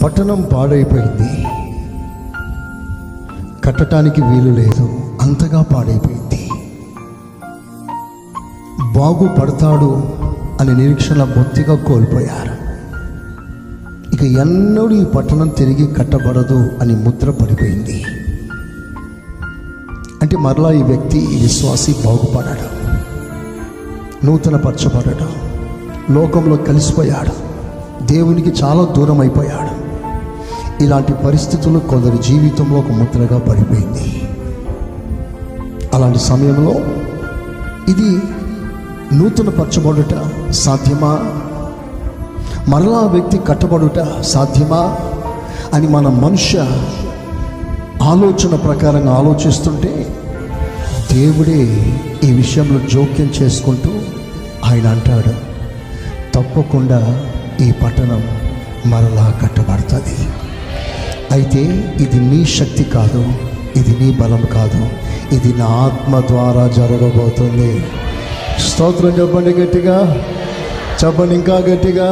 పట్టణం పాడైపోయింది, కట్టడానికి వీలు లేదు, అంతగా పాడైపోయింది. బాగుపడతాడు అనే నిరీక్షణ బొత్తిగా కోల్పోయారు. ఇక ఎన్నడూ ఈ పట్టణం తిరిగి కట్టబడదు అని ముద్ర పడిపోయింది. అంటే మరలా ఈ వ్యక్తి, ఈ విశ్వాసి బాగుపడడం, నూతన పరచబడడం, లోకంలో కలిసిపోయాడు, దేవునికి చాలా దూరం అయిపోయాడు. ఇలాంటి పరిస్థితులు కొందరి జీవితంలో ఒక ముద్రగా పడిపోయింది. అలాంటి సమయంలో ఇది నూతన పరచబడుట సాధ్యమా, మరలా వ్యక్తి కట్టబడుట సాధ్యమా అని మన మనుష్య ఆలోచన ప్రకారంగా ఆలోచిస్తుంటే దేవుడే ఈ విషయంలో జోక్యం చేసుకుంటూ ఆయన అంటాడు, తప్పకుండా ఈ పట్టణం మరలా కట్టబడుతుంది. అయితే ఇది నీ శక్తి కాదు, ఇది నీ బలం కాదు, ఇది నా ఆత్మ ద్వారా జరగబోతుంది. స్తోత్రం చెప్పండి గట్టిగా, చెప్పండి ఇంకా గట్టిగా.